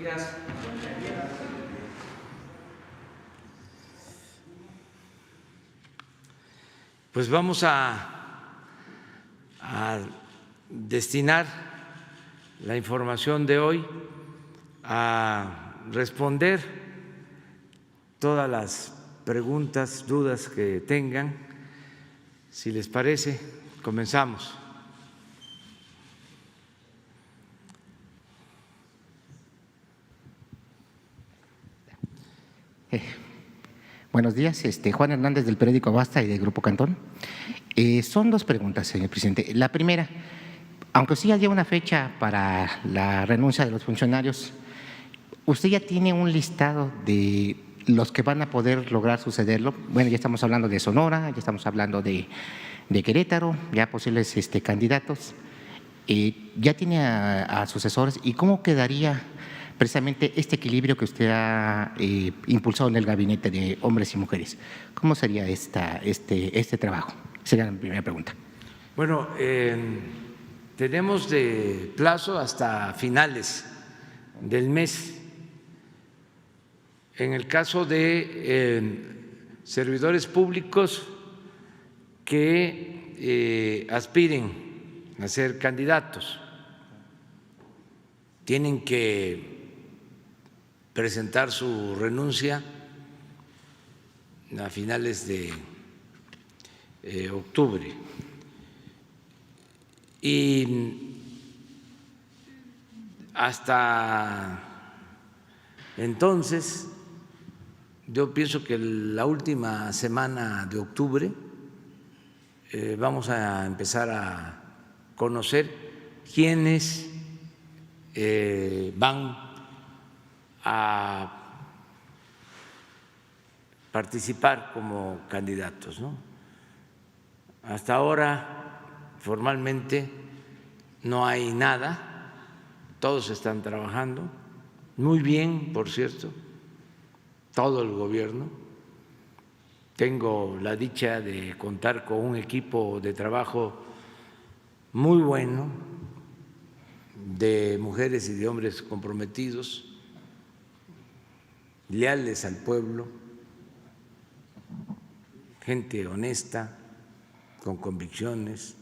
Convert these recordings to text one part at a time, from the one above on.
días. Pues vamos a destinar la información de hoy a responder todas las preguntas, dudas que tengan. Si les parece, comenzamos. Buenos días, Juan Hernández del periódico Basta y del Grupo Cantón. Son dos preguntas, señor presidente. La primera, aunque sí haya una fecha para la renuncia de los funcionarios, ¿usted ya tiene un listado de los que van a poder lograr sucederlo? Bueno, ya estamos hablando de Sonora, ya estamos hablando de Querétaro, ya posibles candidatos. ¿Ya tiene a sucesores? ¿Y cómo quedaría precisamente este equilibrio que usted ha impulsado en el gabinete de hombres y mujeres? ¿Cómo sería este trabajo? Sería la primera pregunta. Bueno, tenemos de plazo hasta finales del mes. En el caso de servidores públicos que aspiren a ser candidatos, tienen que presentar su renuncia a finales de octubre. Y hasta entonces, yo pienso que la última semana de octubre vamos a empezar a conocer quiénes van a participar como candidatos, ¿no? Hasta ahora, formalmente, no hay nada, todos están trabajando muy bien, por cierto, todo el gobierno. Tengo la dicha de contar con un equipo de trabajo muy bueno, de mujeres y de hombres comprometidos, leales al pueblo, gente honesta, con convicciones.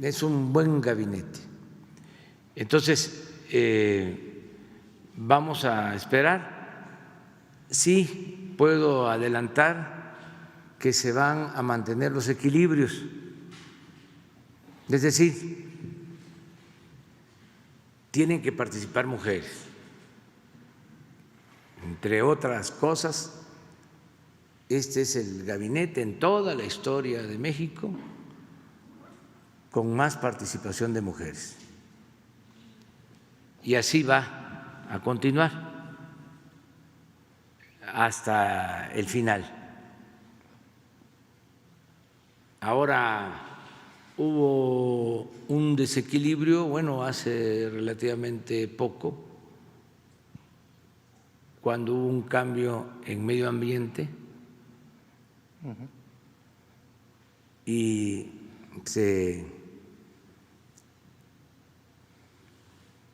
Es un buen gabinete. Entonces, vamos a esperar. Sí puedo adelantar que se van a mantener los equilibrios, es decir, tienen que participar mujeres. Entre otras cosas, este es el gabinete en toda la historia de México con más participación de mujeres. Y así va a continuar hasta el final. Ahora hubo un desequilibrio, bueno, hace relativamente poco, cuando hubo un cambio en medio ambiente y se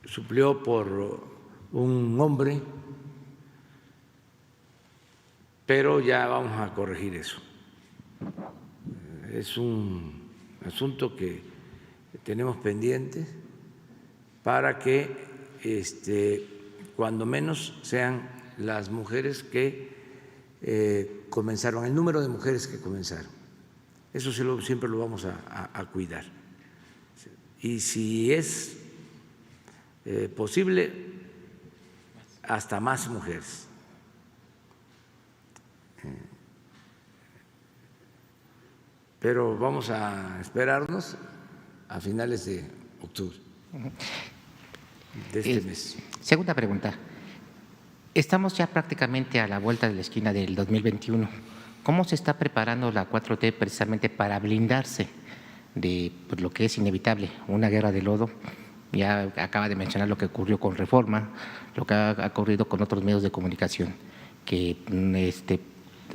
suplió por un hombre, pero ya vamos a corregir eso. Es un asunto que tenemos pendiente para que cuando menos sean las mujeres que comenzaron, el número de mujeres que comenzaron. Eso siempre lo vamos a cuidar. Y si es posible, hasta más mujeres. Pero vamos a esperarnos a finales de octubre de este mes. Segunda pregunta. Estamos ya prácticamente a la vuelta de la esquina del 2021. ¿Cómo se está preparando la 4T precisamente para blindarse de lo que es inevitable, una guerra de lodo? Ya acaba de mencionar lo que ocurrió con Reforma, lo que ha ocurrido con otros medios de comunicación, que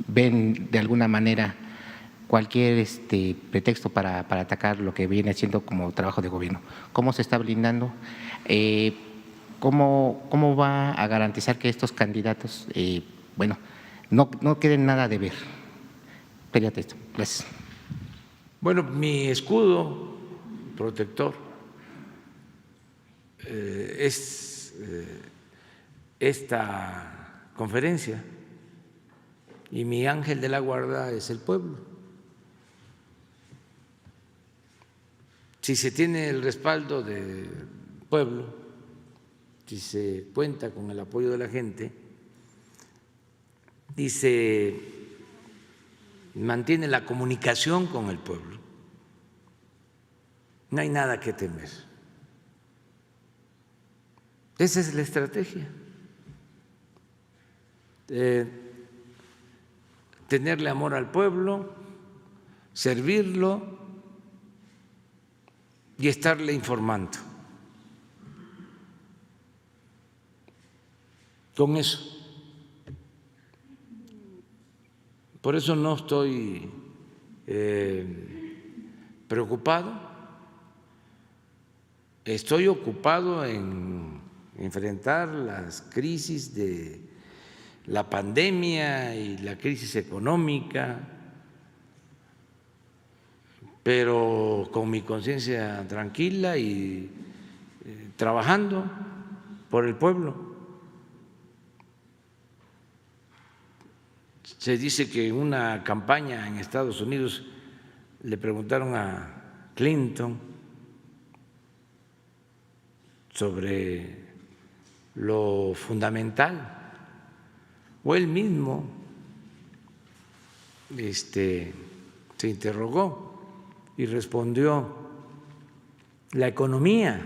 ven de alguna manera cualquier pretexto para atacar lo que viene siendo como trabajo de gobierno. ¿Cómo se está blindando? ¿cómo va a garantizar que estos candidatos, no queden nada de ver? Fíjate esto. Gracias. Bueno, mi escudo protector es esta conferencia y mi ángel de la guarda es el pueblo. Si se tiene el respaldo del pueblo, si se cuenta con el apoyo de la gente y se mantiene la comunicación con el pueblo, no hay nada que temer. Esa es la estrategia. Tenerle amor al pueblo, servirlo y estarle informando. Con eso. Por eso no estoy preocupado, estoy ocupado en enfrentar las crisis de la pandemia y la crisis económica, pero con mi conciencia tranquila y trabajando por el pueblo. Se dice que en una campaña en Estados Unidos le preguntaron a Clinton sobre lo fundamental, o él mismo se interrogó y respondió: la economía.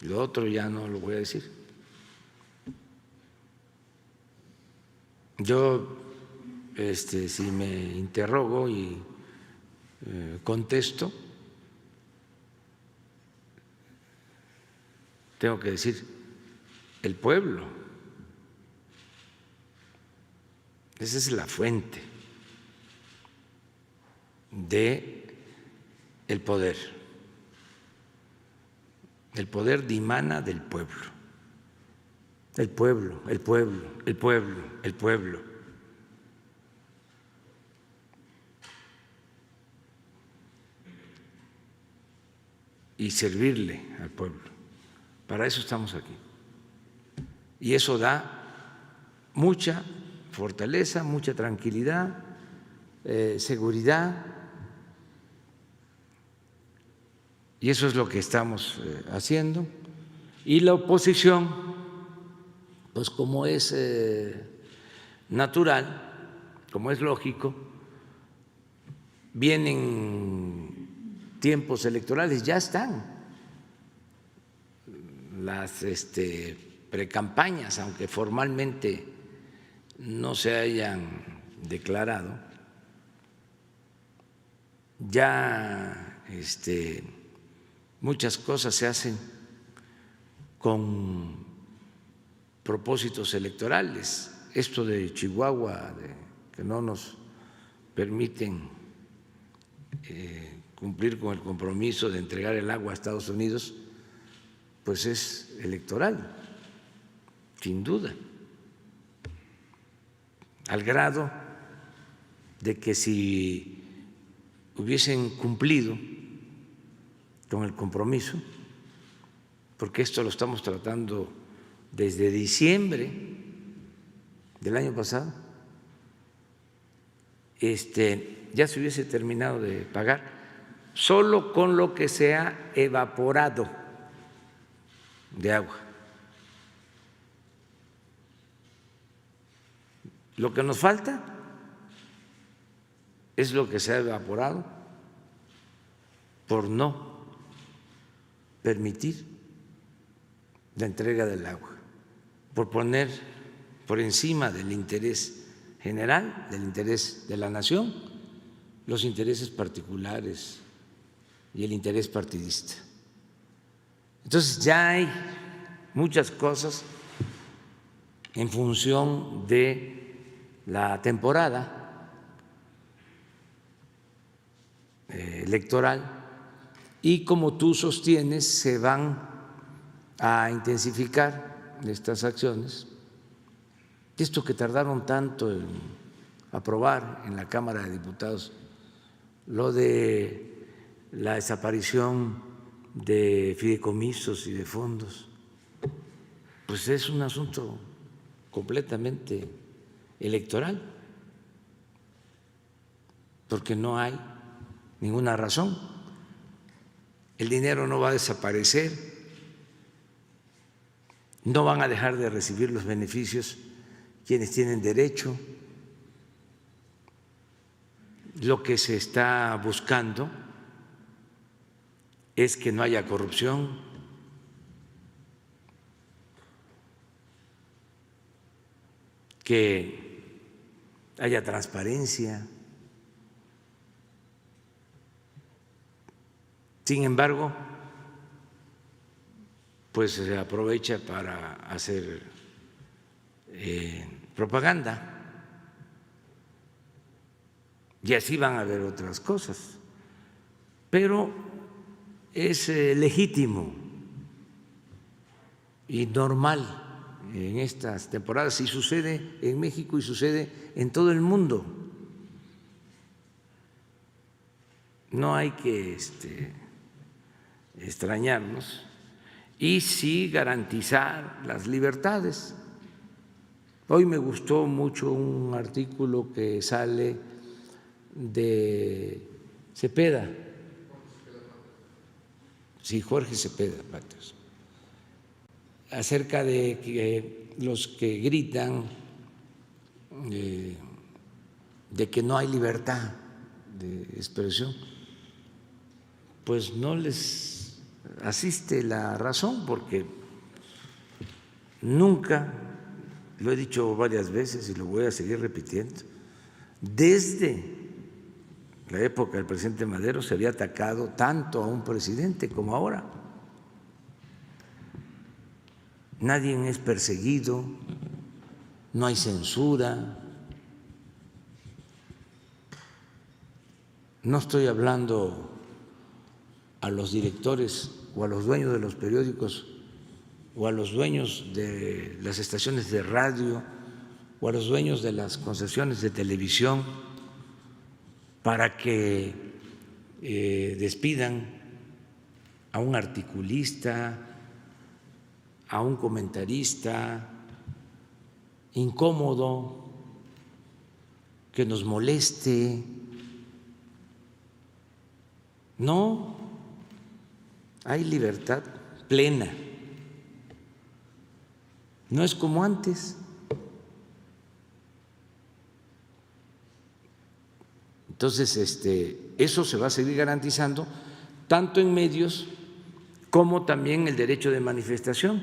Lo otro ya no lo voy a decir. Yo, si me interrogo y contesto, tengo que decir el pueblo. Esa es la fuente de el poder. El poder dimana del pueblo. El pueblo, el pueblo, el pueblo, el pueblo. Y servirle al pueblo. Para eso estamos aquí. Y eso da mucha fortaleza, mucha tranquilidad, seguridad. Y eso es lo que estamos haciendo. Y la oposición, pues como es natural, como es lógico, vienen tiempos electorales, ya están las precampañas, aunque formalmente no se hayan declarado, ya muchas cosas se hacen con propósitos electorales. Esto de Chihuahua, que no nos permiten cumplir con el compromiso de entregar el agua a Estados Unidos, pues es electoral, sin duda, al grado de que si hubiesen cumplido con el compromiso, porque esto lo estamos tratando desde diciembre del año pasado, ya se hubiese terminado de pagar solo con lo que se ha evaporado de agua. Lo que nos falta es lo que se ha evaporado por no permitir la entrega del agua, por poner por encima del interés general, del interés de la nación, los intereses particulares y el interés partidista. Entonces ya hay muchas cosas en función de la temporada electoral y como tú sostienes, se van a intensificar estas acciones. Esto que tardaron tanto en aprobar en la Cámara de Diputados, lo de la desaparición de fideicomisos y de fondos, pues es un asunto completamente electoral, porque no hay ninguna razón. El dinero no va a desaparecer, no van a dejar de recibir los beneficios quienes tienen derecho. Lo que se está buscando es que no haya corrupción, que haya transparencia. Sin embargo, pues se aprovecha para hacer propaganda. Y así van a haber otras cosas. Pero es legítimo y normal en estas temporadas, y sucede en México y sucede en todo el mundo. No hay que extrañarnos y sí garantizar las libertades. Hoy me gustó mucho un artículo que sale de Cepeda, sí, Jorge Cepeda Patrios, acerca de que los que gritan de que no hay libertad de expresión, pues no les asiste la razón, porque nunca, lo he dicho varias veces y lo voy a seguir repitiendo, desde la época del presidente Madero se había atacado tanto a un presidente como ahora. Nadie es perseguido, no hay censura. No estoy hablando a los directores o a los dueños de los periódicos o a los dueños de las estaciones de radio o a los dueños de las concesiones de televisión para que despidan a un articulista, a un comentarista incómodo, que nos moleste. No, hay libertad plena. No es como antes. Entonces, eso se va a seguir garantizando tanto en medios como también el derecho de manifestación.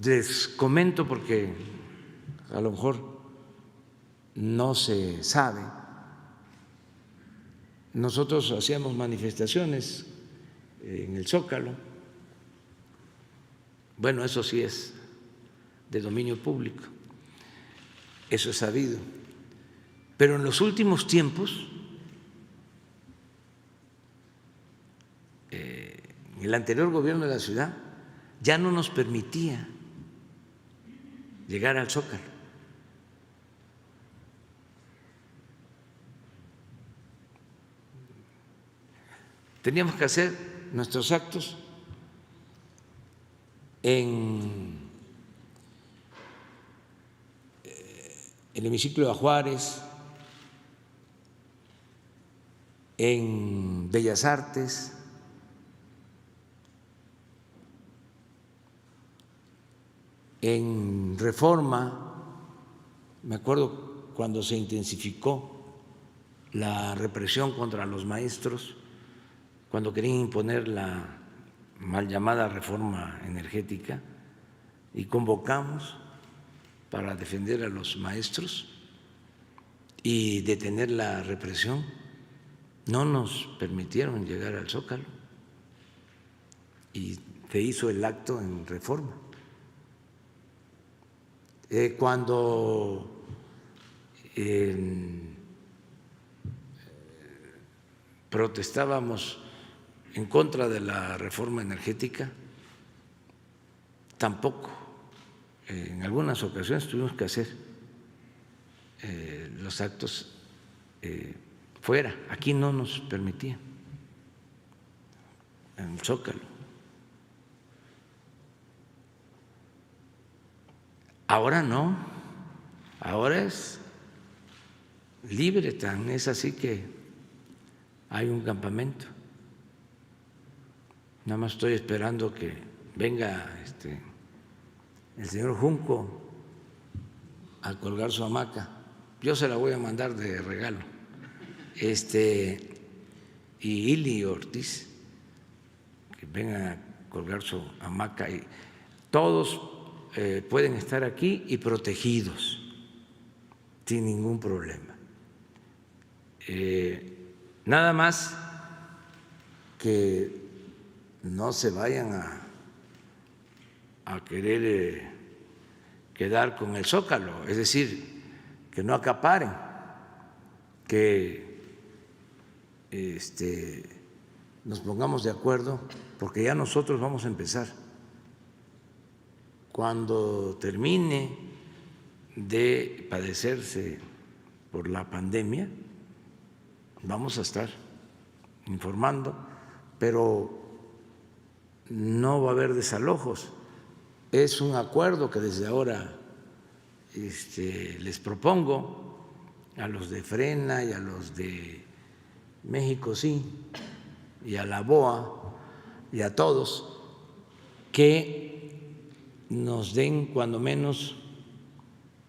Les comento porque a lo mejor no se sabe. Nosotros hacíamos manifestaciones en el Zócalo. Bueno, eso sí es de dominio público, eso es sabido. Pero en los últimos tiempos, el anterior gobierno de la ciudad ya no nos permitía llegar al Zócalo. Teníamos que hacer nuestros actos en el hemiciclo de Juárez, en Bellas Artes, en Reforma. Me acuerdo cuando se intensificó la represión contra los maestros, cuando querían imponer la mal llamada reforma energética, y convocamos para defender a los maestros y detener la represión. No nos permitieron llegar al Zócalo y se hizo el acto en Reforma. Cuando, por protestábamos en contra de la reforma energética, tampoco. En algunas ocasiones tuvimos que hacer los actos fuera. Aquí no nos permitían, en el Zócalo. Ahora no, ahora es libre, tan es así que hay un campamento. Nada más estoy esperando que venga el señor Junco a colgar su hamaca. Yo se la voy a mandar de regalo. Y Ili Ortiz, que vengan a colgar su hamaca. Y todos pueden estar aquí y protegidos sin ningún problema. Nada más que no se vayan a querer quedar con el Zócalo, es decir, que no acaparen, que nos pongamos de acuerdo, porque ya nosotros vamos a empezar. Cuando termine de padecerse por la pandemia, vamos a estar informando, pero no va a haber desalojos. Es un acuerdo que desde ahora les propongo a los de Frena y a los de México Sí y a la BOA y a todos, que nos den cuando menos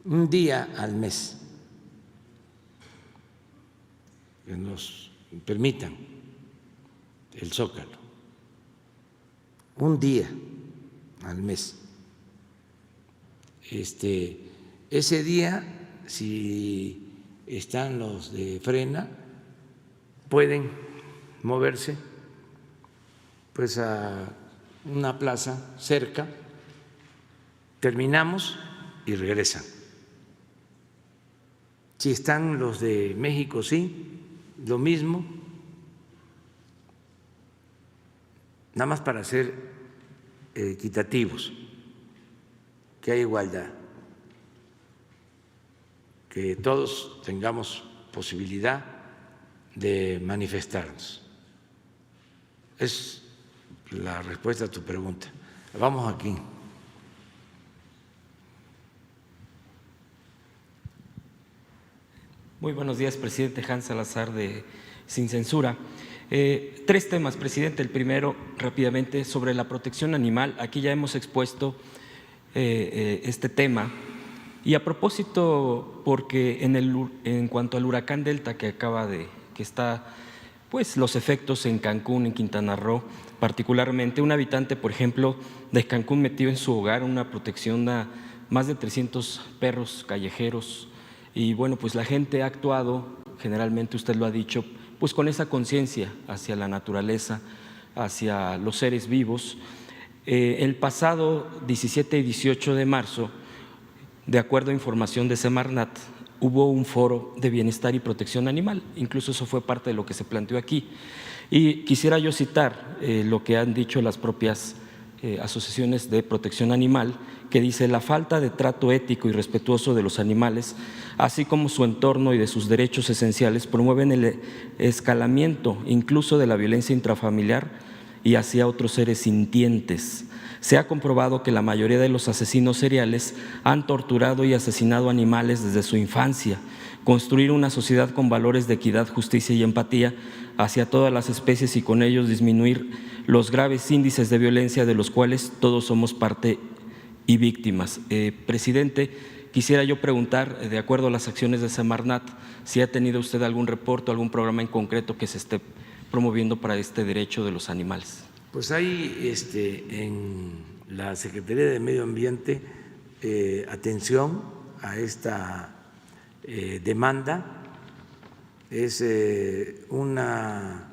un día al mes, que nos permitan el Zócalo, un día al mes. Ese día, si están los de Frena, pueden moverse pues a una plaza cerca, terminamos y regresan. Si están los de México Sí, lo mismo, nada más para ser equitativos, que haya igualdad, que todos tengamos posibilidad de manifestarnos. Es la respuesta a tu pregunta. Vamos aquí. Muy buenos días, presidente. Hans Salazar de Sin Censura. Tres temas, presidente. El primero, rápidamente, sobre la protección animal. Aquí ya hemos expuesto este tema. Y a propósito, porque en cuanto al huracán Delta que está, pues los efectos en Cancún, en Quintana Roo, particularmente, un habitante, por ejemplo, de Cancún metió en su hogar una protección a más de 300 perros callejeros. Y bueno, pues la gente ha actuado, generalmente usted lo ha dicho, pues con esa conciencia hacia la naturaleza, hacia los seres vivos. El pasado 17 y 18 de marzo, de acuerdo a información de Semarnat, hubo un foro de bienestar y protección animal, incluso eso fue parte de lo que se planteó aquí. Y quisiera yo citar lo que han dicho las propias asociaciones de protección animal, que dice: la falta de trato ético y respetuoso de los animales, así como su entorno y de sus derechos esenciales, promueven el escalamiento incluso de la violencia intrafamiliar y hacia otros seres sintientes. Se ha comprobado que la mayoría de los asesinos seriales han torturado y asesinado animales desde su infancia. Construir una sociedad con valores de equidad, justicia y empatía hacia todas las especies y con ellos disminuir los graves índices de violencia de los cuales todos somos parte y víctimas. Presidente, quisiera yo preguntar, de acuerdo a las acciones de Semarnat, si ha tenido usted algún reporte, algún programa en concreto que se esté promoviendo para este derecho de los animales. Pues hay en la Secretaría de Medio Ambiente atención a esta demanda. Es una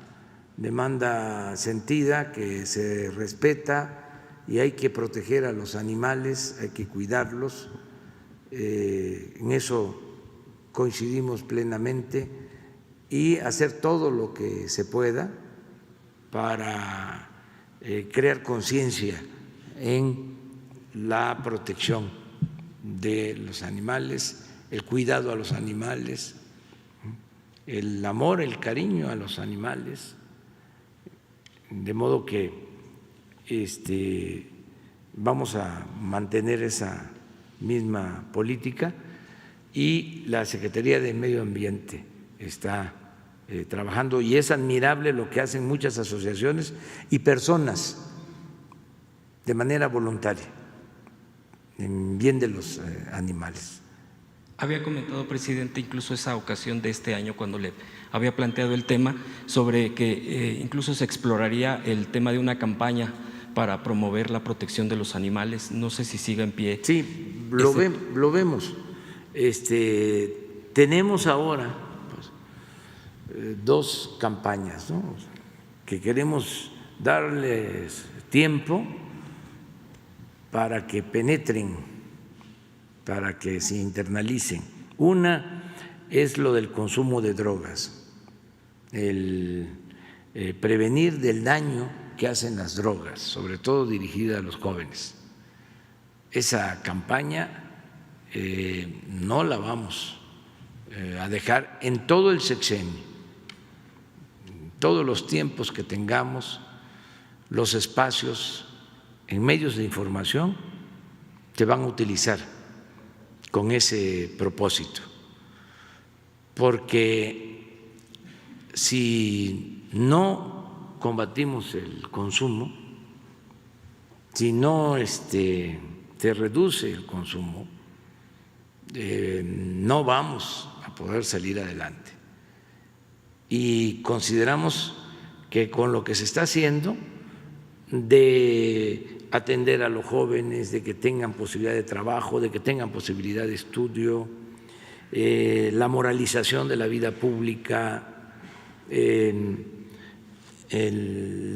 demanda sentida que se respeta y hay que proteger a los animales, hay que cuidarlos. En eso coincidimos plenamente. y hacer todo lo que se pueda para crear conciencia en la protección de los animales, el cuidado a los animales, el amor, el cariño a los animales, de modo que vamos a mantener esa misma política y la Secretaría de Medio Ambiente está trabajando y es admirable lo que hacen muchas asociaciones y personas de manera voluntaria en bien de los animales. Había comentado, presidente, incluso esa ocasión de este año cuando le había planteado el tema sobre que incluso se exploraría el tema de una campaña para promover la protección de los animales. No sé si siga en pie. Sí, lo vemos. Tenemos ahora pues, 2 campañas, ¿no?, que queremos darles tiempo para que penetren, para que se internalicen. Una es lo del consumo de drogas, el prevenir del daño que hacen las drogas, sobre todo dirigida a los jóvenes. Esa campaña no la vamos a dejar en todo el sexenio, en todos los tiempos que tengamos, los espacios en medios de información se van a utilizar con ese propósito, porque si no combatimos el consumo, si no se reduce el consumo, no vamos a poder salir adelante. Y consideramos que con lo que se está haciendo de atender a los jóvenes, de que tengan posibilidad de trabajo, de que tengan posibilidad de estudio, la moralización de la vida pública, el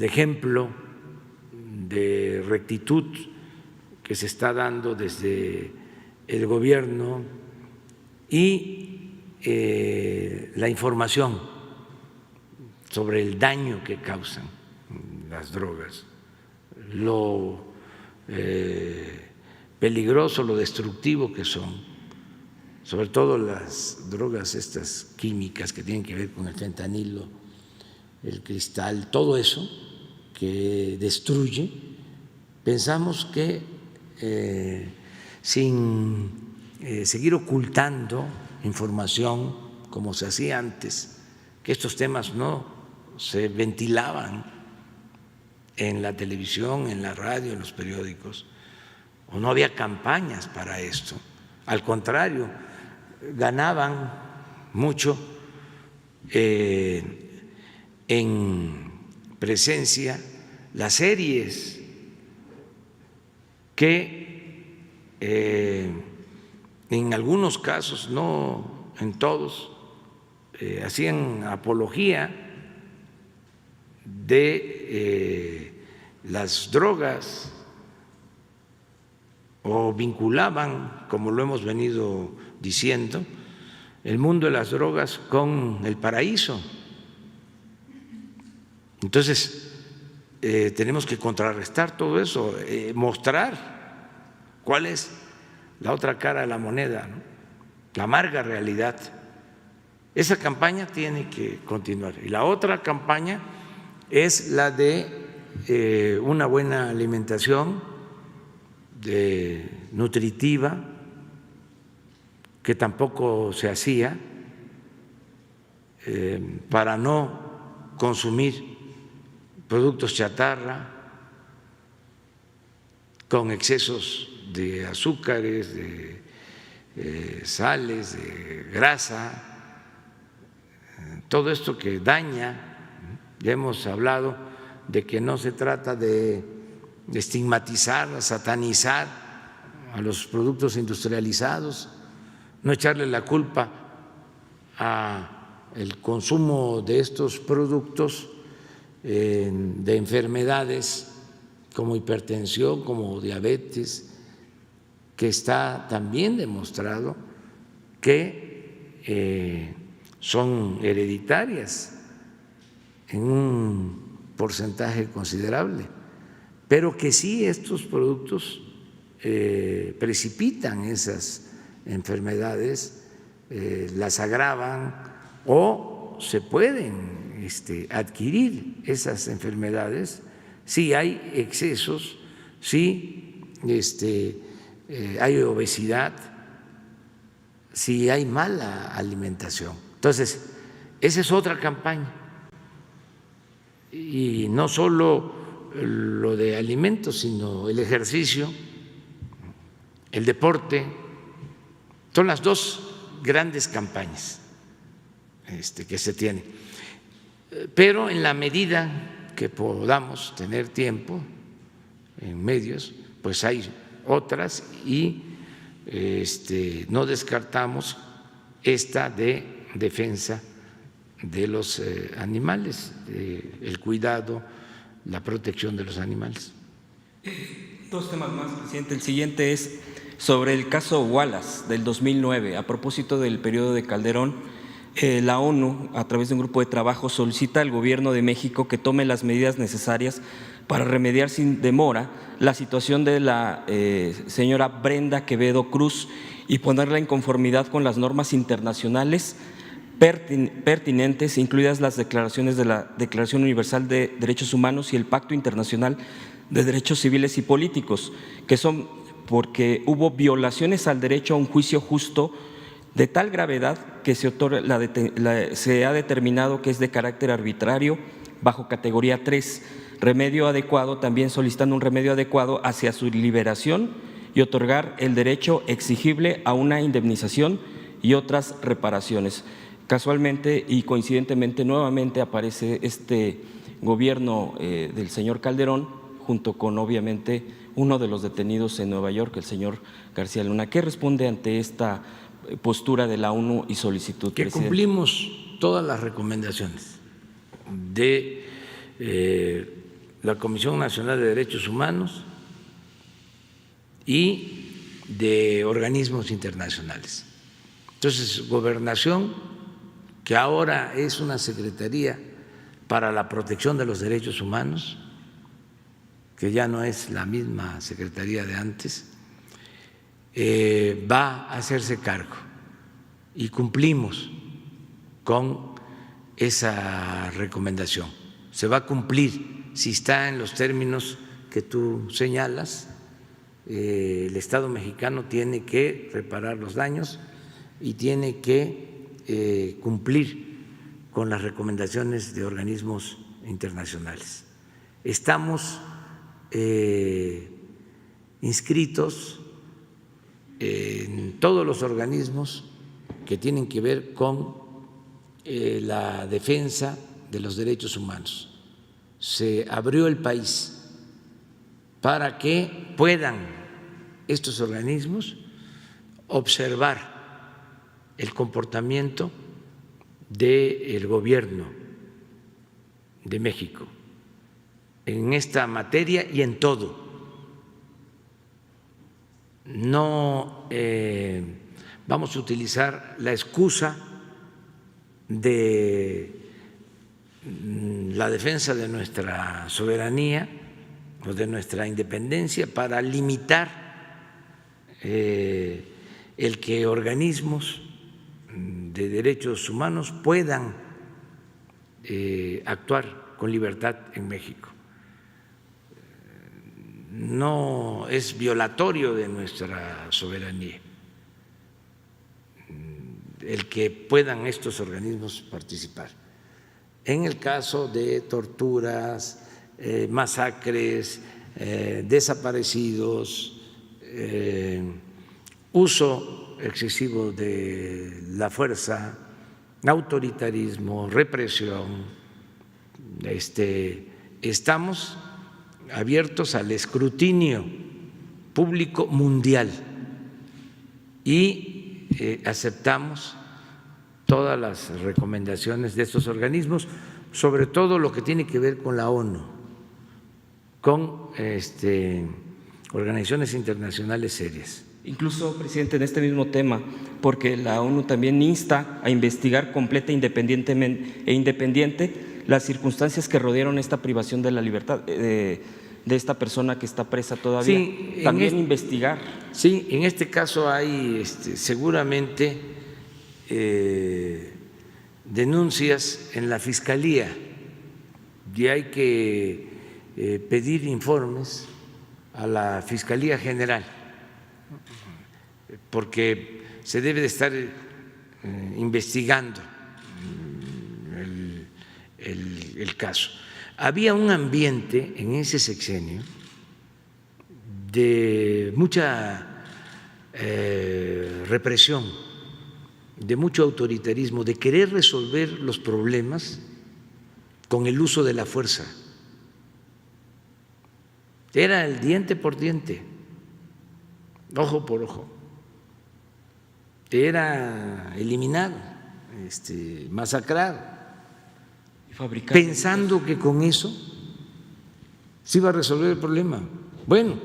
ejemplo de rectitud que se está dando desde el gobierno y la información sobre el daño que causan las drogas, lo peligroso, lo destructivo que son, sobre todo las drogas estas químicas que tienen que ver con el fentanilo, el cristal, todo eso que destruye. Pensamos que sin seguir ocultando información como se hacía antes, que estos temas no se ventilaban en la televisión, en la radio, en los periódicos, o no había campañas para esto. Al contrario, ganaban mucho en presencia las series que en algunos casos, no en todos, hacían apología de las drogas o vinculaban, como lo hemos venido diciendo, el mundo de las drogas con el paraíso. Entonces, tenemos que contrarrestar todo eso, mostrar cuál es la otra cara de la moneda, ¿no?, la amarga realidad. Esa campaña tiene que continuar. Y la otra campaña es la de una buena alimentación nutritiva, que tampoco se hacía, para no consumir productos chatarra con excesos de azúcares, de sales, de grasa, todo esto que daña. Ya hemos hablado de que no se trata de estigmatizar, satanizar a los productos industrializados, no echarle la culpa al consumo de estos productos de enfermedades como hipertensión, como diabetes, que está también demostrado que son hereditarias en un porcentaje considerable, pero que sí estos productos precipitan esas enfermedades, las agravan o se pueden adquirir esas enfermedades si hay excesos, si hay obesidad, si hay mala alimentación. Entonces, esa es otra campaña. Y no solo lo de alimentos, sino el ejercicio, el deporte, son las dos grandes campañas que se tienen. Pero en la medida que podamos tener tiempo en medios, pues hay otras y no descartamos esta de defensa de los animales, el cuidado, la protección de los animales. Dos temas más, presidente. El siguiente es sobre el caso Wallace del 2009. A propósito del periodo de Calderón, la ONU, a través de un grupo de trabajo, solicita al Gobierno de México que tome las medidas necesarias para remediar sin demora la situación de la señora Brenda Quevedo Cruz y ponerla en conformidad con las normas internacionales pertinentes, incluidas las declaraciones de la Declaración Universal de Derechos Humanos y el Pacto Internacional de Derechos Civiles y Políticos, que son porque hubo violaciones al derecho a un juicio justo de tal gravedad que se ha determinado que es de carácter arbitrario bajo categoría 3, remedio adecuado, también solicitando un remedio adecuado hacia su liberación y otorgar el derecho exigible a una indemnización y otras reparaciones. Casualmente y coincidentemente nuevamente aparece este gobierno del señor Calderón junto con obviamente uno de los detenidos en Nueva York, el señor García Luna. ¿Qué responde ante esta postura de la ONU y solicitud, que presidente? Cumplimos todas las recomendaciones de la Comisión Nacional de Derechos Humanos y de organismos internacionales. Entonces, Gobernación, que ahora es una Secretaría para la Protección de los Derechos Humanos, que ya no es la misma Secretaría de antes, va a hacerse cargo y cumplimos con esa recomendación. Se va a cumplir si está en los términos que tú señalas. El Estado mexicano tiene que reparar los daños y tiene que cumplir con las recomendaciones de organismos internacionales. Estamos inscritos en todos los organismos que tienen que ver con la defensa de los derechos humanos. Se abrió el país para que puedan estos organismos observar el comportamiento del gobierno de México en esta materia y en todo. No vamos a utilizar la excusa de la defensa de nuestra soberanía o de nuestra independencia para limitar el que organismos de derechos humanos puedan actuar con libertad en México. No es violatorio de nuestra soberanía el que puedan estos organismos participar. En el caso de torturas, masacres, desaparecidos, uso excesivo de la fuerza, autoritarismo, represión, estamos abiertos al escrutinio público mundial y aceptamos todas las recomendaciones de estos organismos, sobre todo lo que tiene que ver con la ONU, con organizaciones internacionales serias. Incluso, presidente, en este mismo tema, porque la ONU también insta a investigar completa e independiente las circunstancias que rodearon esta privación de la libertad de esta persona que está presa todavía. Sí, también investigar. Sí, en este caso hay seguramente denuncias en la Fiscalía y hay que pedir informes a la Fiscalía General, porque se debe de estar investigando el caso. Había un ambiente en ese sexenio de mucha represión, de mucho autoritarismo, de querer resolver los problemas con el uso de la fuerza. Era el diente por diente, ojo por ojo. Era eliminado, masacrado, pensando que con eso se iba a resolver el problema. Bueno,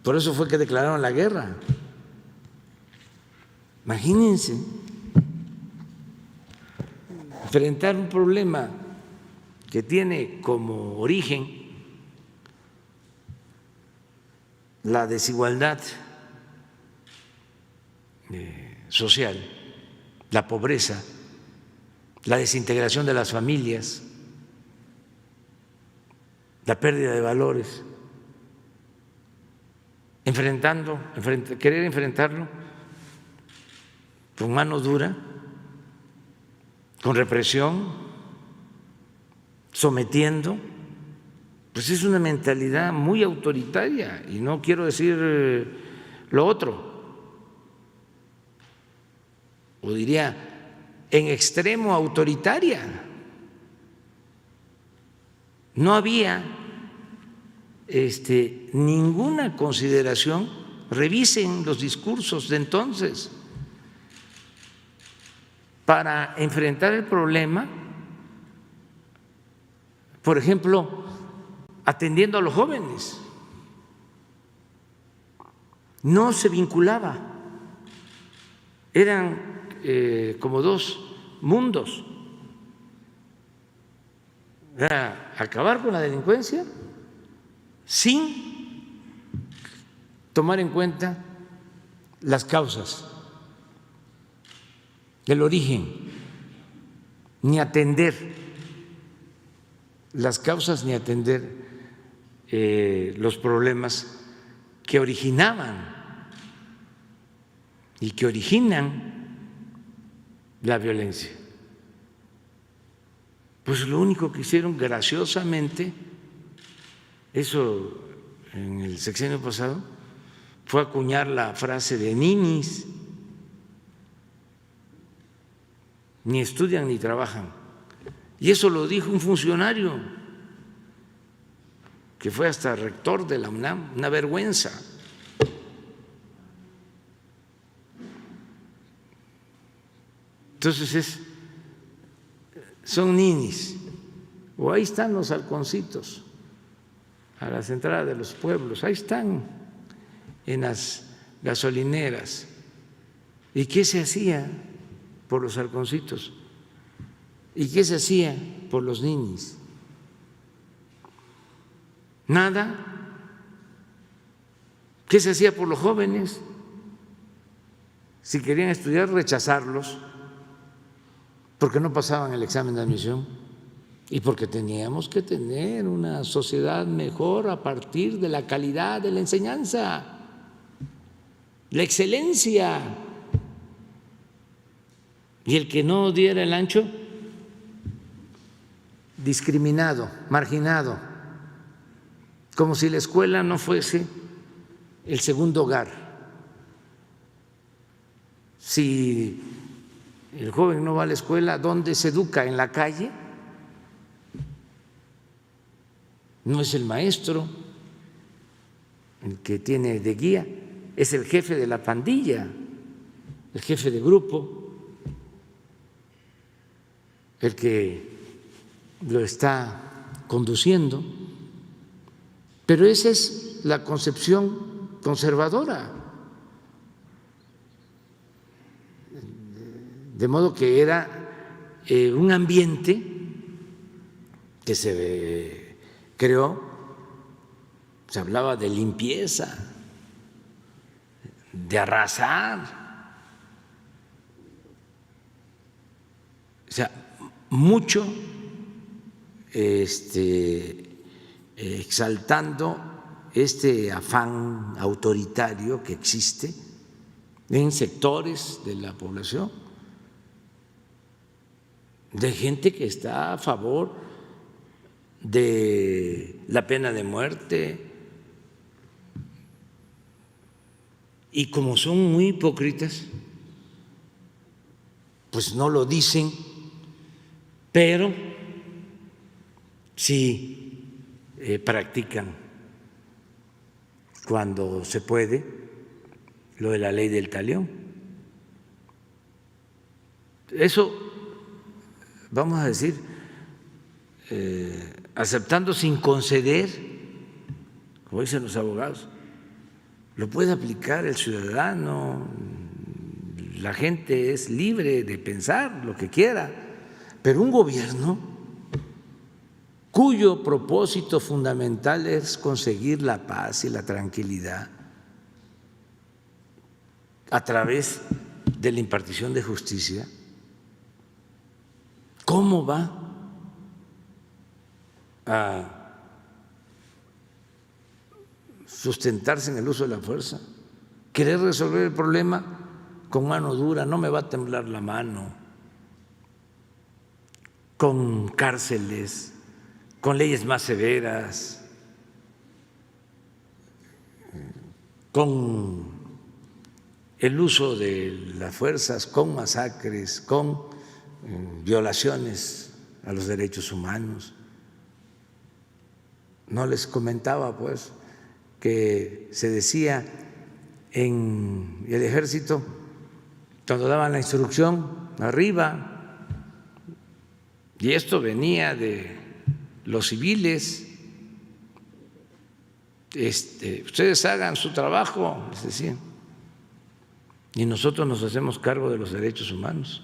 por eso fue que declararon la guerra. Imagínense enfrentar un problema que tiene como origen la desigualdad social, la pobreza, la desintegración de las familias, la pérdida de valores, querer enfrentarlo con mano dura, con represión, sometiendo, pues es una mentalidad muy autoritaria, y no quiero decir lo otro, o diría en extremo autoritaria. No había ninguna consideración. Revisen los discursos de entonces para enfrentar el problema, por ejemplo, atendiendo a los jóvenes. No se vinculaba, eran como dos mundos. Era acabar con la delincuencia sin tomar en cuenta las causas, el origen, ni atender las causas, ni atender los problemas que originaban y que originan la violencia. Pues lo único que hicieron graciosamente, eso en el sexenio pasado, fue acuñar la frase de ninis, ni estudian ni trabajan. Y eso lo dijo un funcionario que fue hasta rector de la UNAM, una vergüenza. Entonces son ninis, o ahí están los halconcitos a las entradas de los pueblos, ahí están en las gasolineras. ¿Y qué se hacía por los halconcitos? ¿Y qué se hacía por los ninis? Nada. ¿Qué se hacía por los jóvenes? Si querían estudiar, rechazarlos porque no pasaban el examen de admisión y porque teníamos que tener una sociedad mejor a partir de la calidad de la enseñanza, la excelencia. Y el que no diera el ancho, discriminado, marginado, como si la escuela no fuese el segundo hogar. Si el joven no va a la escuela, ¿dónde se educa? ¿En la calle? No es el maestro el que tiene de guía, es el jefe de la pandilla, el jefe de grupo, el que lo está conduciendo. Pero esa es la concepción conservadora. De modo que era un ambiente que se creó, se hablaba de limpieza, de arrasar, o sea, mucho exaltando este afán autoritario que existe en sectores de la población, de gente que está a favor de la pena de muerte, y como son muy hipócritas, pues no lo dicen, pero sí practican cuando se puede lo de la ley del talión. Eso, vamos a decir, aceptando sin conceder, como dicen los abogados, lo puede aplicar el ciudadano, la gente es libre de pensar lo que quiera, pero un gobierno cuyo propósito fundamental es conseguir la paz y la tranquilidad a través de la impartición de justicia, ¿cómo va a sustentarse en el uso de la fuerza? Querer resolver el problema con mano dura, no me va a temblar la mano, con cárceles, con leyes más severas, con el uso de las fuerzas, con masacres, con violaciones a los derechos humanos. No les comentaba, pues, que se decía en el ejército, cuando daban la instrucción arriba, y esto venía de los civiles, ustedes hagan su trabajo, les decían, y nosotros nos hacemos cargo de los derechos humanos.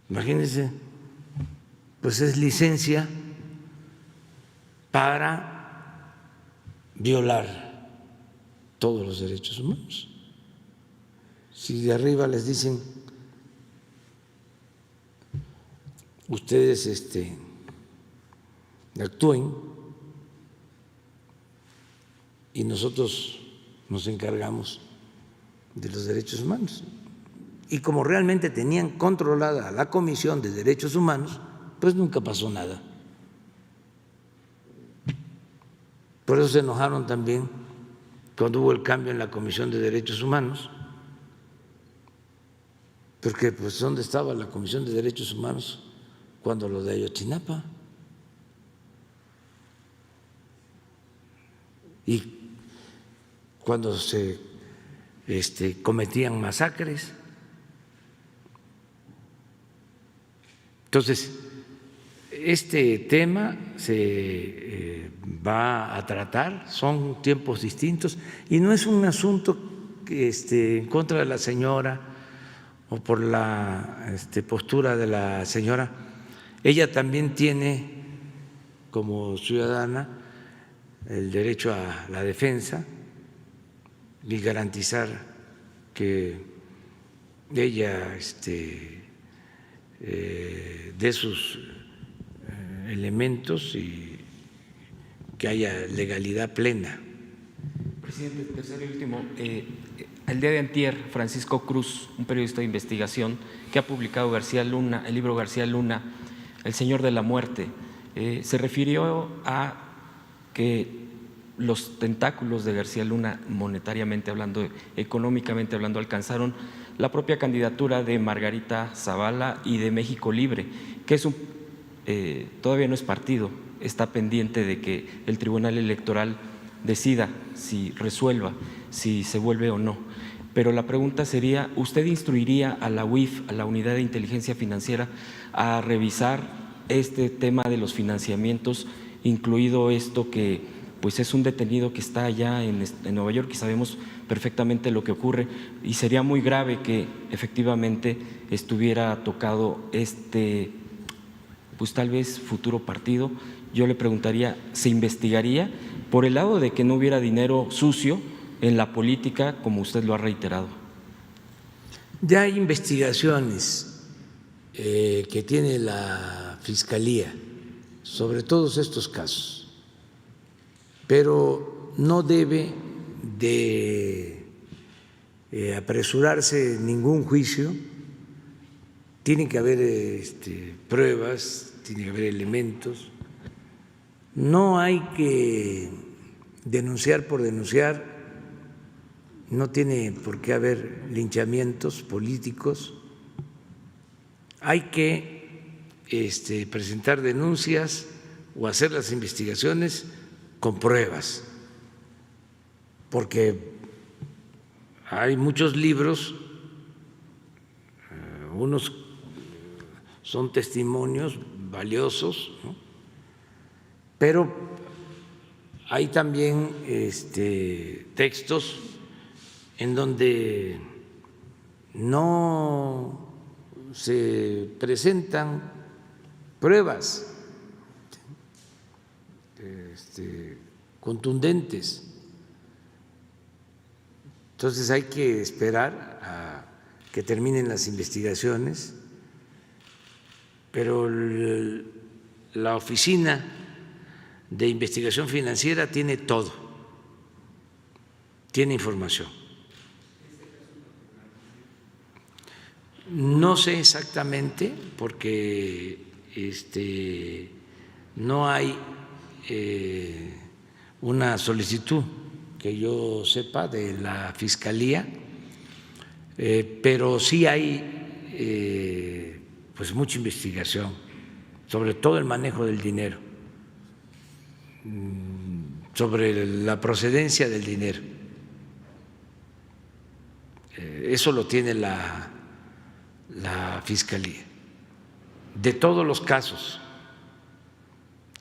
Imagínense, pues es licencia para violar todos los derechos humanos. Si de arriba les dicen, ustedes actúen y nosotros nos encargamos de los derechos humanos. Y como realmente tenían controlada la Comisión de Derechos Humanos, pues nunca pasó nada. Por eso se enojaron también cuando hubo el cambio en la Comisión de Derechos Humanos, porque pues ¿dónde estaba la Comisión de Derechos Humanos cuando lo de Ayotzinapa? Y cuando se cometían masacres. Entonces, este tema se va a tratar, son tiempos distintos y no es un asunto que en contra de la señora o por la postura de la señora. Ella también tiene como ciudadana el derecho a la defensa y garantizar que ella de sus elementos y que haya legalidad plena. Presidente, tercero y último, el día de antier, Francisco Cruz, un periodista de investigación que ha publicado García Luna, el libro García Luna, El Señor de la Muerte, se refirió a que los tentáculos de García Luna, monetariamente hablando, económicamente hablando, alcanzaron la propia candidatura de Margarita Zavala y de México Libre, que es todavía no es partido, está pendiente de que el Tribunal Electoral decida, si resuelva, si se vuelve o no. Pero la pregunta sería, ¿usted instruiría a la UIF, a la Unidad de Inteligencia Financiera, a revisar este tema de los financiamientos, incluido esto que pues es un detenido que está allá en Nueva York y sabemos perfectamente lo que ocurre, y sería muy grave que efectivamente estuviera tocado pues tal vez futuro partido. Yo le preguntaría, ¿se investigaría por el lado de que no hubiera dinero sucio en la política, como usted lo ha reiterado? Ya hay investigaciones que tiene la Fiscalía sobre todos estos casos, pero no debe de apresurarse ningún juicio. Tiene que haber pruebas, tiene que haber elementos. No hay que denunciar por denunciar, no tiene por qué haber linchamientos políticos. Hay que presentar denuncias o hacer las investigaciones con pruebas, porque hay muchos libros, unos son testimonios valiosos, ¿no? Pero hay también textos en donde no se presentan pruebas contundentes. Entonces hay que esperar a que terminen las investigaciones, pero la Oficina de Investigación Financiera tiene todo, tiene información. No sé exactamente porque no hay una solicitud que yo sepa de la Fiscalía, pero sí hay pues mucha investigación sobre todo el manejo del dinero, sobre la procedencia del dinero. Eso lo tiene la Fiscalía. De todos los casos,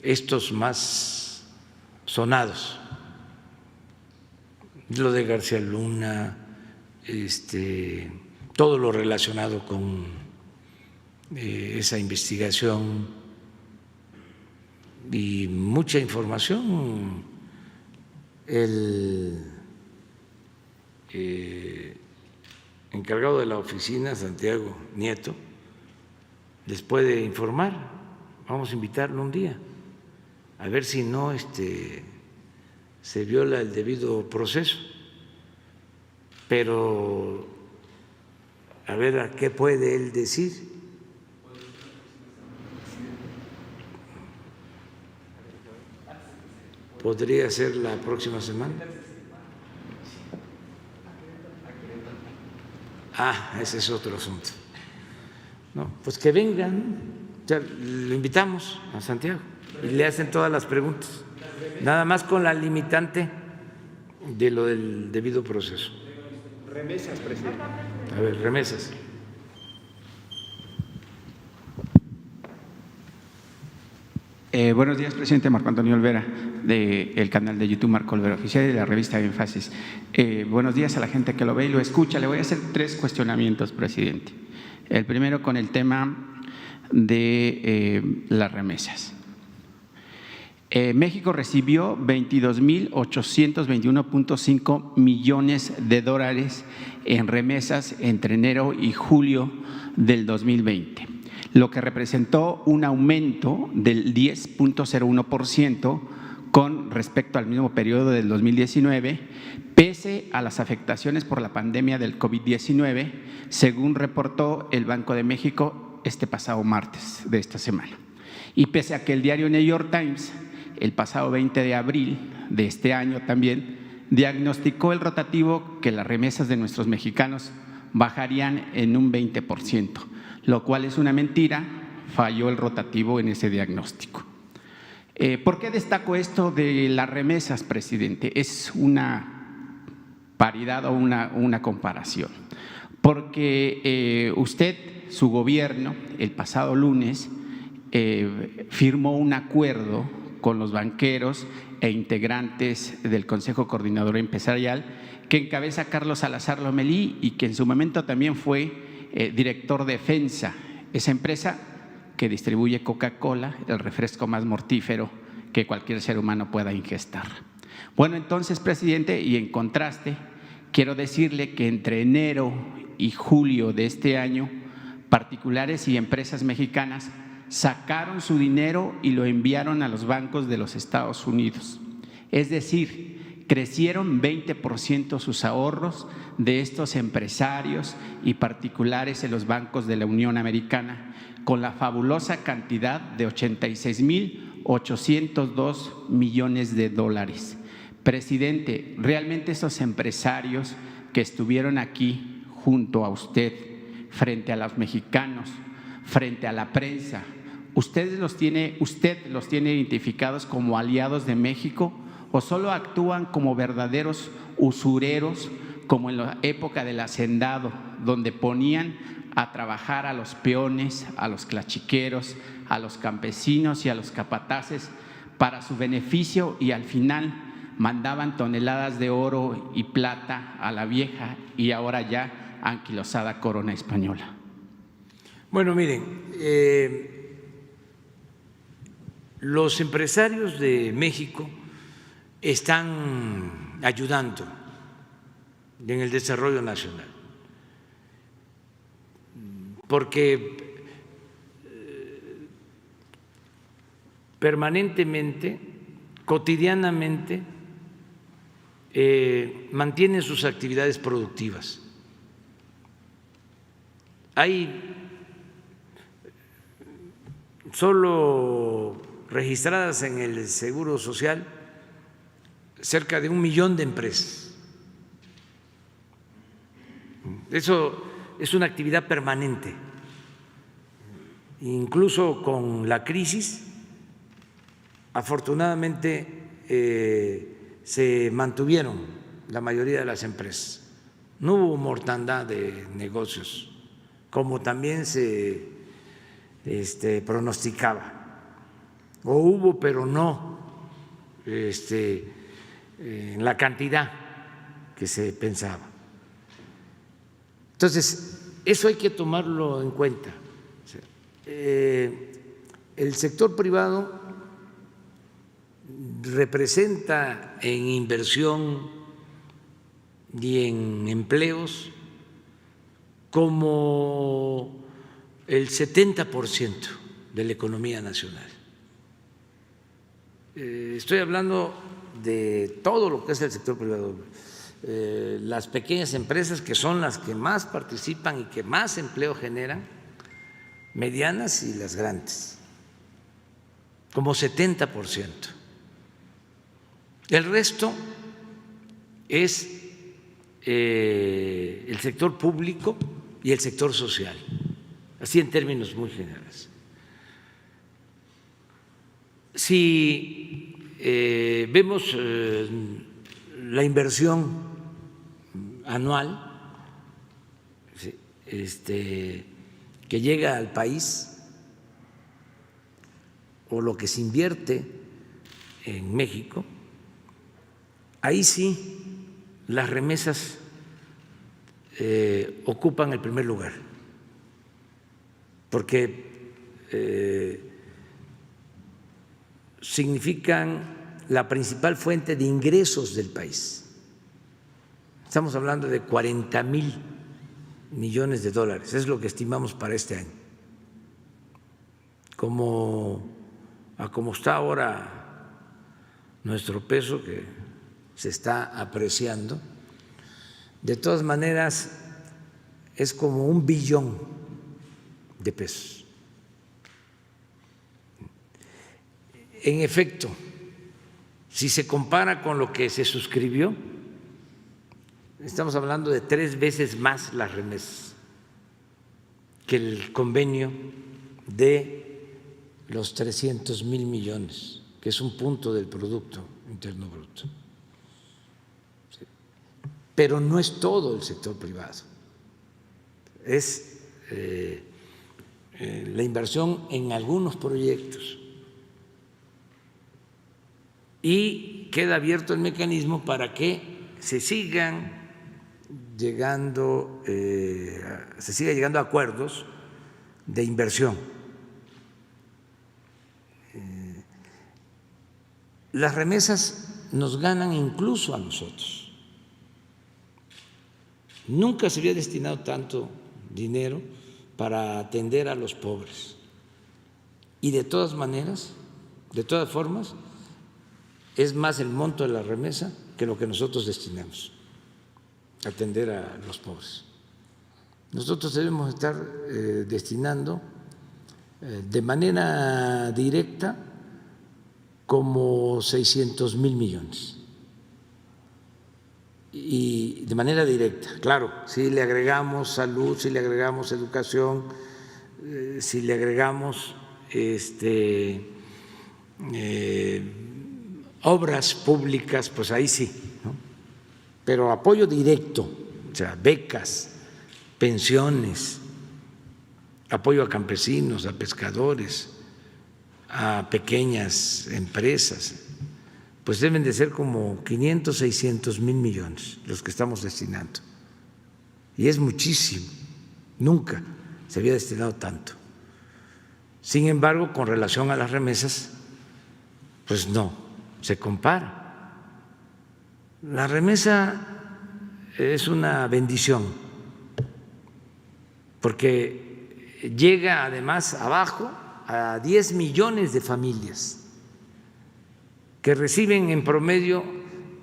estos más sonados, lo de García Luna, todo lo relacionado con esa investigación y mucha información. El encargado de la oficina, Santiago Nieto, les puede informar. Vamos a invitarlo un día a ver si no se viola el debido proceso, pero a ver a qué puede él decir. Podría ser la próxima semana. Ese es otro asunto. No, pues que vengan, ya lo invitamos a Santiago y le hacen todas las preguntas, nada más con la limitante de lo del debido proceso. Remesas, presidente. A ver, remesas. Buenos días, presidente. Marco Antonio Olvera, del canal de YouTube Marco Olvera Oficial y de la revista Énfasis. Buenos días a la gente que lo ve y lo escucha. Le voy a hacer 3 cuestionamientos, presidente. El primero con el tema de las remesas. México recibió 22.821.5 millones de dólares en remesas entre enero y julio del 2020, lo que representó un aumento del 10.01% con respecto al mismo periodo del 2019, pese a las afectaciones por la pandemia del COVID-19, según reportó el Banco de México este pasado martes de esta semana. Y pese a que el diario New York Times, el pasado 20 de abril de este año también, diagnosticó el rotativo que las remesas de nuestros mexicanos bajarían en un 20%, lo cual es una mentira, falló el rotativo en ese diagnóstico. ¿Por qué destaco esto de las remesas, presidente? Es una paridad o una comparación, porque usted, su gobierno, el pasado lunes, firmó un acuerdo con los banqueros e integrantes del Consejo Coordinador Empresarial que encabeza Carlos Salazar Lomelí y que en su momento también fue director de FEMSA, esa empresa que distribuye Coca-Cola, el refresco más mortífero que cualquier ser humano pueda ingestar. Bueno, entonces, presidente, y en contraste, quiero decirle que entre enero y julio de este año, particulares y empresas mexicanas sacaron su dinero y lo enviaron a los bancos de los Estados Unidos. Es decir, crecieron 20% sus ahorros de estos empresarios y particulares en los bancos de la Unión Americana, con la fabulosa cantidad de 86.802 millones de dólares. Presidente, realmente esos empresarios que estuvieron aquí junto a usted, frente a los mexicanos, frente a la prensa, ¿usted los tiene identificados como aliados de México o solo actúan como verdaderos usureros, como en la época del hacendado, donde ponían a trabajar a los peones, a los clachiqueros, a los campesinos y a los capataces para su beneficio y al final mandaban toneladas de oro y plata a la vieja y ahora ya anquilosada corona española? Bueno, miren, los empresarios de México están ayudando en el desarrollo nacional, porque permanentemente, cotidianamente, mantienen sus actividades productivas. Hay solo registradas en el Seguro Social cerca de 1 millón de empresas. Eso es una actividad permanente. Incluso con la crisis, afortunadamente se mantuvieron la mayoría de las empresas. No hubo mortandad de negocios, como también se pronosticaba. O hubo, pero no en la cantidad que se pensaba. Entonces, eso hay que tomarlo en cuenta. El sector privado representa en inversión y en empleos como el 70% de la economía nacional. Estoy hablando de todo lo que es el sector privado. Las pequeñas empresas, que son las que más participan y que más empleo generan, medianas y las grandes, como 70%. El resto es el sector público y el sector social, así en términos muy generales. Si vemos la inversión anual que llega al país o lo que se invierte en México, ahí sí las remesas ocupan el primer lugar, porque significan la principal fuente de ingresos del país. Estamos hablando de 40,000 millones de dólares, es lo que estimamos para este año. Como está ahora nuestro peso, que se está apreciando, de todas maneras es como 1 billón de pesos. En efecto, si se compara con lo que se suscribió, estamos hablando de 3 veces más las remesas que el convenio de los 300,000 millones, que es un punto del Producto Interno Bruto. Pero no es todo el sector privado, es la inversión en algunos proyectos y queda abierto el mecanismo para que se siga llegando a acuerdos de inversión. Las remesas nos ganan incluso a nosotros. Nunca se había destinado tanto dinero para atender a los pobres. Y de todas maneras, de todas formas, es más el monto de la remesa que lo que nosotros destinamos a atender a los pobres. Nosotros debemos estar destinando de manera directa como 600,000 millones. Y de manera directa, claro, si le agregamos salud, si le agregamos educación, si le agregamos obras públicas, pues ahí sí, ¿no? Pero apoyo directo, o sea, becas, pensiones, apoyo a campesinos, a pescadores, a pequeñas empresas, pues deben de ser como 500, 600,000 millones los que estamos destinando. Y es muchísimo, nunca se había destinado tanto. Sin embargo, con relación a las remesas, pues no se compara. La remesa es una bendición, porque llega además abajo a 10 millones de familias que reciben en promedio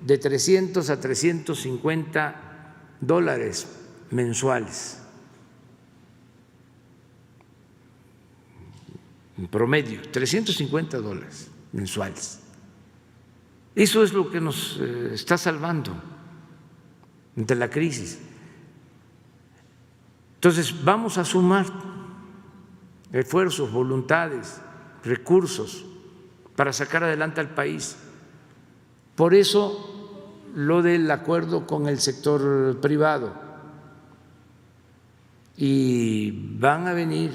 de 300 a 350 dólares mensuales. En promedio, 350 dólares mensuales. Eso es lo que nos está salvando ante la crisis. Entonces, vamos a sumar esfuerzos, voluntades, recursos para sacar adelante al país. Por eso lo del acuerdo con el sector privado. Y van a venir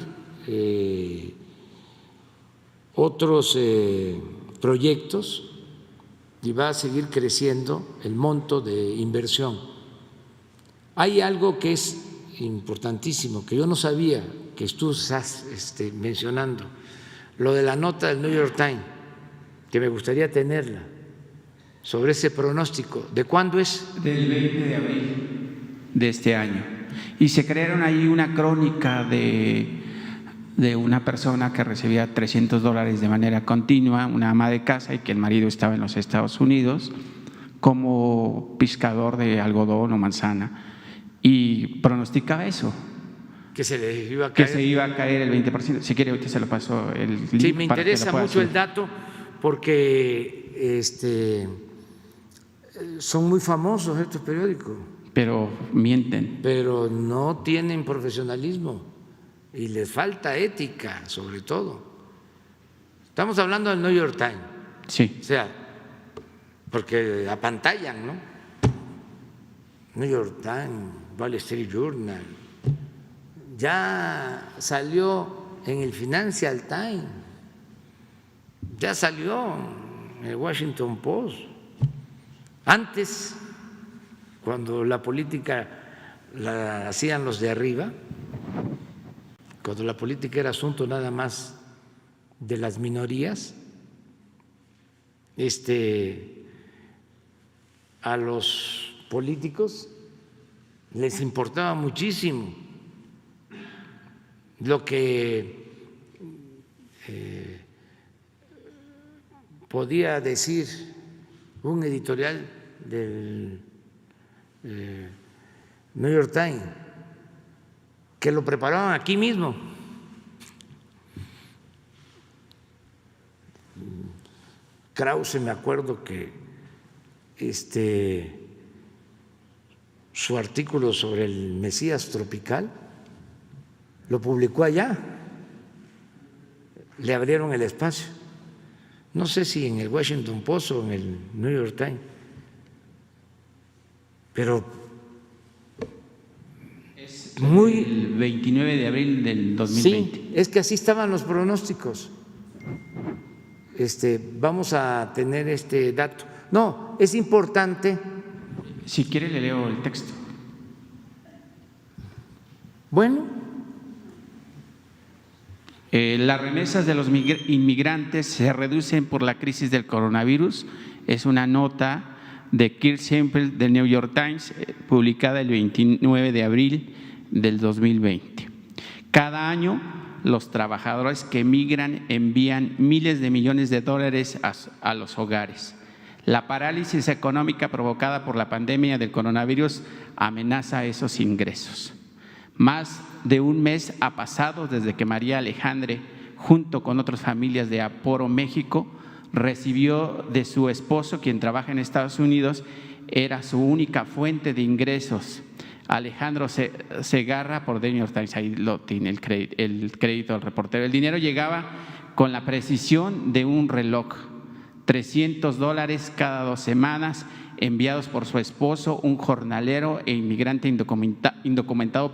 otros proyectos y va a seguir creciendo el monto de inversión. Hay algo que es importantísimo, que yo no sabía, que tú estás mencionando, lo de la nota del New York Times, que me gustaría tenerla, sobre ese pronóstico. ¿De cuándo es? Del 20 de abril de este año. Y se crearon ahí una crónica de una persona que recibía 300 dólares de manera continua, una ama de casa, y que el marido estaba en los Estados Unidos como pescador de algodón o manzana, y pronosticaba eso. Que se le iba a caer. Que se iba a caer el 20%. Si quiere, ahorita se lo paso el link. Sí, me interesa mucho el dato porque son muy famosos estos periódicos. Pero mienten. Pero no tienen profesionalismo y les falta ética, sobre todo. Estamos hablando del New York Times. Sí. O sea, porque apantallan, ¿no? New York Times, Wall Street Journal. Ya salió en el Financial Times, ya salió en el Washington Post. Antes, cuando la política la hacían los de arriba, cuando la política era asunto nada más de las minorías, a los políticos les importaba muchísimo lo que podía decir un editorial del New York Times, que lo preparaban aquí mismo. Krause, me acuerdo que su artículo sobre el Mesías tropical lo publicó allá, le abrieron el espacio. No sé si en el Washington Post o en el New York Times, pero muy… El 29 de abril del 2020. Sí, es que así estaban los pronósticos. vamos a tener este dato. No, es importante. Si quiere le leo el texto. Bueno. Las remesas de los inmigrantes se reducen por la crisis del coronavirus. Es una nota de Kirk Simmel del New York Times, publicada el 29 de abril del 2020. Cada año, los trabajadores que migran envían miles de millones de dólares a los hogares. La parálisis económica provocada por la pandemia del coronavirus amenaza esos ingresos. Más de un mes ha pasado desde que María Alejandre, junto con otras familias de Aporo, México, recibió de su esposo, quien trabaja en Estados Unidos, era su única fuente de ingresos. Alejandro Segarra, por The New York Times, ahí lo tiene el crédito del reportero. El dinero llegaba con la precisión de un reloj, $300 cada 2 semanas, enviados por su esposo, un jornalero e inmigrante indocumentado,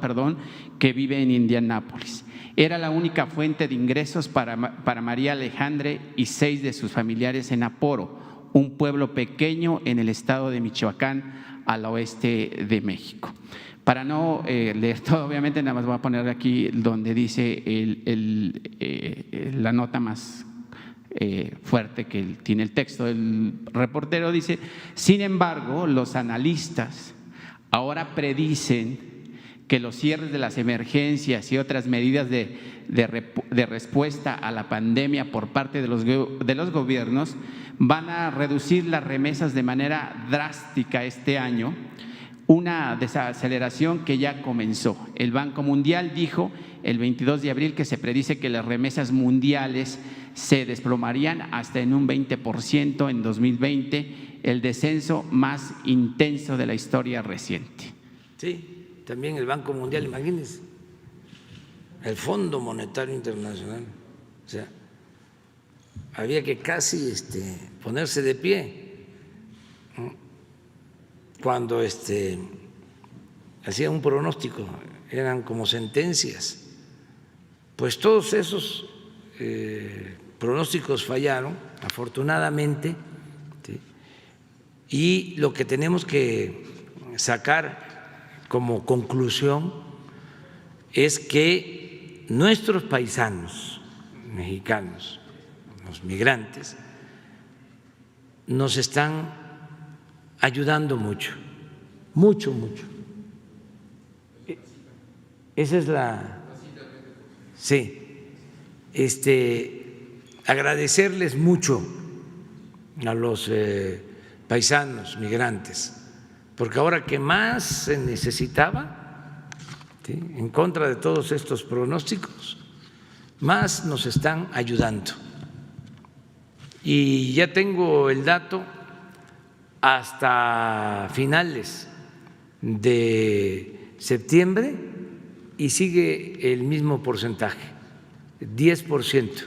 que vive en Indianápolis. Era la única fuente de ingresos para María Alejandre y 6 de sus familiares en Aporo, un pueblo pequeño en el estado de Michoacán, al oeste de México. Para no leer todo, obviamente, nada más voy a poner aquí donde dice la nota más fuerte que tiene el texto. El reportero dice: sin embargo, los analistas ahora predicen que los cierres de las emergencias y otras medidas de respuesta a la pandemia por parte de los gobiernos van a reducir las remesas de manera drástica este año, una desaceleración que ya comenzó. El Banco Mundial dijo el 22 de abril que se predice que las remesas mundiales se desplomarían hasta en un 20% en 2020, el descenso más intenso de la historia reciente. Sí, también el Banco Mundial, imagínense, el Fondo Monetario Internacional, o sea, había que casi ponerse de pie cuando hacía un pronóstico, eran como sentencias. Pues todos esos pronósticos fallaron, afortunadamente, ¿sí? Y lo que tenemos que sacar como conclusión es que nuestros paisanos mexicanos, los migrantes, nos están ayudando mucho, mucho, mucho. Esa es la… Sí. Agradecerles mucho a los paisanos migrantes, porque ahora que más se necesitaba, ¿sí?, en contra de todos estos pronósticos, más nos están ayudando. Y ya tengo el dato hasta finales de septiembre y sigue el mismo porcentaje, 10%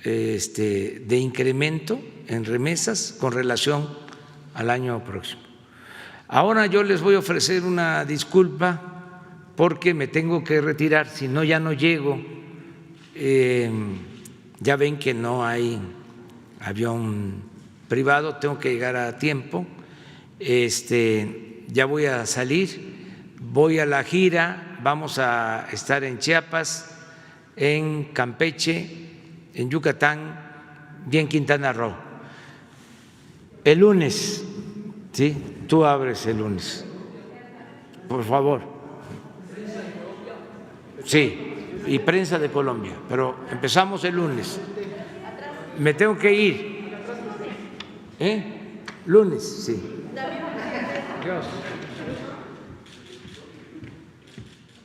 de incremento en remesas con relación al año próximo. Ahora yo les voy a ofrecer una disculpa porque me tengo que retirar, si no ya no llego. Ya ven que no hay avión privado, tengo que llegar a tiempo. Ya voy a salir, voy a la gira, vamos a estar en Chiapas, en Campeche, en Yucatán y en Quintana Roo. El lunes, ¿sí? Tú abres el lunes, por favor. Sí, y prensa de Colombia, pero empezamos el lunes. Me tengo que ir. Lunes, sí. Dios.